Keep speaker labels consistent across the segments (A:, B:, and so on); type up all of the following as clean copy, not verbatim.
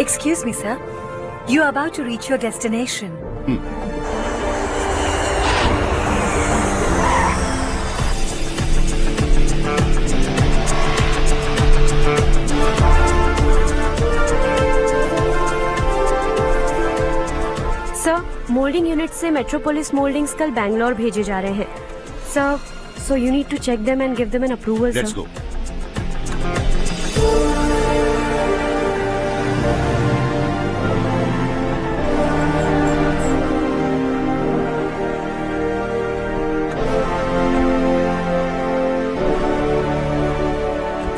A: Excuse me, sir. You are about to reach your destination.
B: Sir, moulding unit से metropolis mouldings कल बैंगलोर भेजे जा रहे हैं। Sir, so you need to check them and give them an approval,
C: Let's
B: sir.
C: go.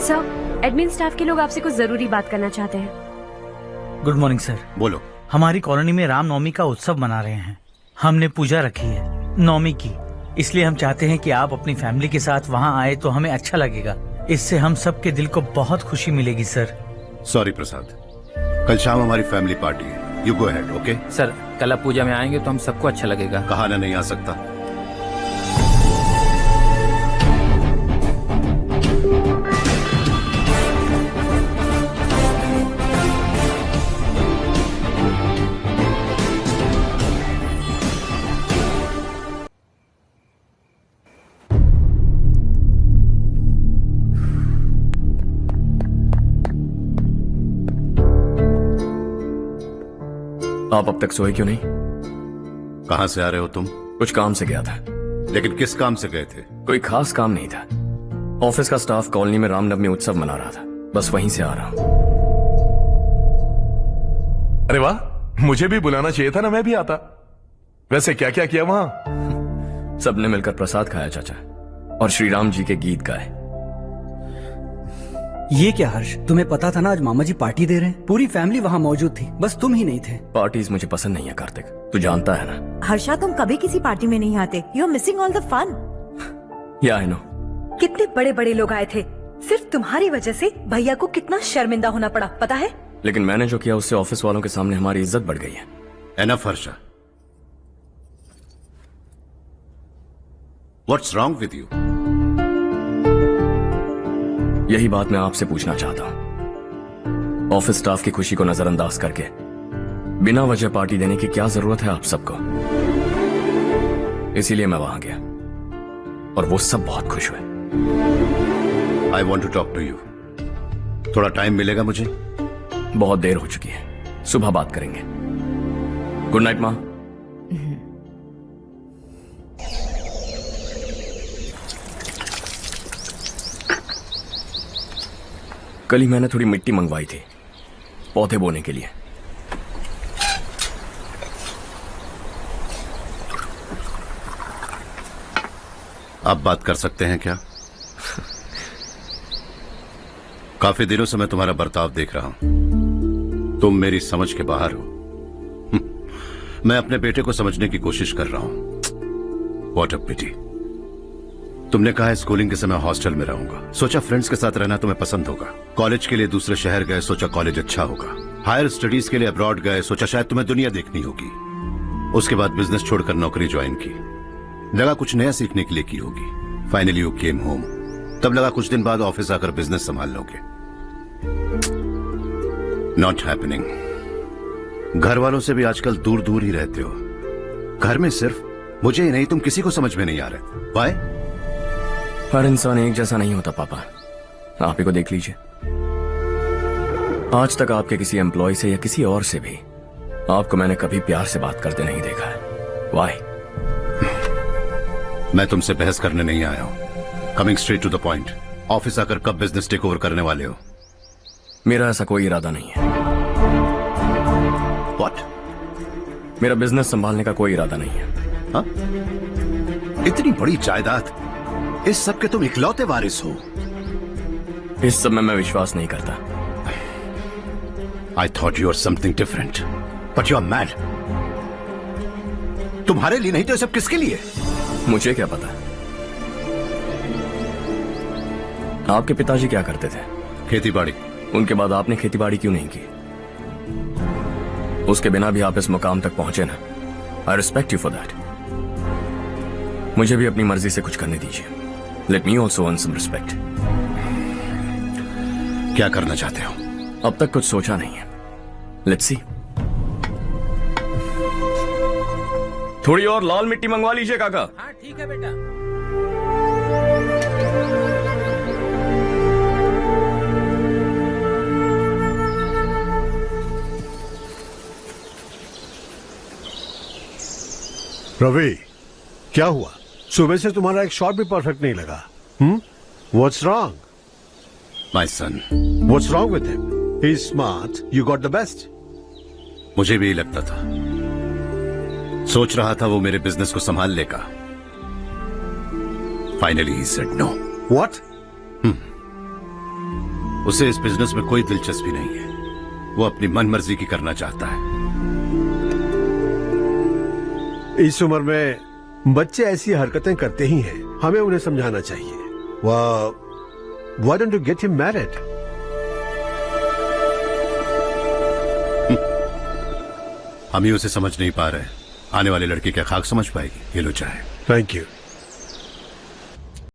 B: Sir, admin staff के लोग आपसे कुछ जरूरी बात करना चाहते हैं।
D: Good morning sir.
C: बोलो।
D: हमारी कॉलोनी में रामनवमी का उत्सव मना रहे हैं। हमने पूजा रखी है नवमी की, इसलिए हम चाहते हैं कि आप अपनी फैमिली के साथ वहाँ आए तो हमें अच्छा लगेगा। इससे हम सबके दिल को बहुत खुशी मिलेगी सर।
C: सॉरी प्रसाद, कल शाम हमारी फैमिली पार्टी है। You go ahead, okay?
E: Sir, कल आप पूजा में आएंगे तो हम सबको अच्छा लगेगा।
C: कहा ना नहीं आ सकता।
F: आप अब तक सोए क्यों नहीं?
C: कहाँ से आ रहे हो तुम?
F: कुछ काम से गया था।
C: लेकिन किस काम से गए थे?
F: कोई खास काम नहीं था। ऑफिस का स्टाफ कॉलोनी में रामनवमी उत्सव मना रहा था, बस वहीं से आ रहा हूं।
G: अरे वाह, मुझे भी बुलाना चाहिए था ना, मैं भी आता। वैसे क्या क्या किया वहां?
F: सबने मिलकर प्रसाद खाया चाचा, और श्री राम जी के गीत गाए।
H: ये क्या हर्ष, तुम्हें पता था ना आज मामा जी पार्टी दे रहे हैं? पूरी फैमिली वहाँ मौजूद थी, बस तुम ही नहीं थे।
F: पार्टीज मुझे पसंद नहीं है कार्तिक, तू जानता है ना।
I: हर्षा, तुम कभी किसी पार्टी में नहीं आते। You are missing all the fun.
F: Yeah I no.
A: कितने बड़े बड़े लोग आए थे, सिर्फ तुम्हारी वजह से भैया को कितना शर्मिंदा होना पड़ा, पता है?
F: लेकिन मैंने जो किया उससे ऑफिस वालों के सामने हमारी इज्जत बढ़ गई है।
C: Enough Harsha, what's wrong with you?
F: यही बात मैं आपसे पूछना चाहता हूं। ऑफिस स्टाफ की खुशी को नजरअंदाज करके बिना वजह पार्टी देने की क्या जरूरत है आप सबको? इसीलिए मैं वहां गया और वो सब बहुत खुश हुए।
C: I want to talk to you. थोड़ा टाइम मिलेगा मुझे?
F: बहुत देर हो चुकी है, सुबह बात करेंगे। गुड नाइट माँ। कल ही मैंने थोड़ी मिट्टी मंगवाई थी पौधे बोने के लिए।
C: आप बात कर सकते हैं क्या? काफी दिनों से मैं तुम्हारा बर्ताव देख रहा हूं। तुम मेरी समझ के बाहर हो। मैं अपने बेटे को समझने की कोशिश कर रहा हूं। व्हाट अ पिटी। तुमने कहा है स्कूलिंग के समय हॉस्टल में रहूंगा, सोचा फ्रेंड्स के साथ रहना तुम्हें पसंद होगा। कॉलेज के लिए दूसरे शहर गए, सोचा कॉलेज अच्छा होगा। हायर स्टडीज के लिए अब्रॉड गए, सोचा शायद तुम्हें दुनिया देखनी होगी। उसके बाद बिजनेस छोड़कर नौकरी ज्वाइन की, लगा कुछ नया सीखने के लिए की होगी। फाइनली यू केम होम, तब लगा कुछ दिन बाद ऑफिस आकर बिजनेस संभाल लोगे। Not happening. घर वालों से भी आजकल दूर दूर ही रहते हो। घर में सिर्फ मुझे ही नहीं, तुम किसी को समझ में नहीं आ रहे। वाई?
F: हर इंसान एक जैसा नहीं होता पापा, आप ही को देख लीजिए। आज तक आपके किसी एम्प्लॉय से या किसी और से भी आपको मैंने कभी प्यार से बात करते नहीं देखा है। वाई?
C: मैं तुमसे बहस करने नहीं आया हूं। Coming straight to the point, office आकर कब बिजनेस टेक ओवर करने वाले हो?
F: मेरा ऐसा कोई इरादा नहीं है।
C: व्हाट?
F: मेरा बिजनेस संभालने का कोई इरादा नहीं है।
C: हा? इतनी बड़ी जायदाद, इस सब के तुम इकलौते वारिस हो।
F: इस सब में मैं विश्वास नहीं करता।
C: I thought you were something different, but you are mad. तुम्हारे लिए नहीं तो ये सब किसके लिए?
F: मुझे क्या पता। आपके पिताजी क्या करते थे?
C: खेती बाड़ी।
F: उनके बाद आपने खेती बाड़ी क्यों नहीं की? उसके बिना भी आप इस मुकाम तक पहुंचे ना। I respect you for that. मुझे भी अपनी मर्जी से कुछ करने दीजिए। Let me also earn some respect.
C: क्या करना चाहते हो?
F: अब तक कुछ सोचा नहीं है। Let's see. थोड़ी और लाल मिट्टी मंगवा लीजिए काका।
E: हाँ ठीक है बेटा।
J: रवि, क्या हुआ? सुबह से तुम्हारा एक शॉट भी परफेक्ट नहीं लगा। What's wrong?
C: My son,
J: what's wrong with him? He is smart, you got the best.
C: मुझे भी यही लगता था। सोच रहा था वो मेरे बिजनेस को संभाल लेगा। Finally he said no.
J: What?
C: उसे इस बिजनेस में कोई दिलचस्पी नहीं है। वो अपनी मनमर्जी की करना चाहता है।
J: इस उम्र में बच्चे ऐसी हरकतें करते ही हैं। हमें उन्हें समझाना चाहिए। Why don't you get him married?
C: हम ही उसे समझ नहीं पा रहे। आने वाली लड़की क्या खाक समझ पाएगी? ये लो चाहे।
J: Thank you.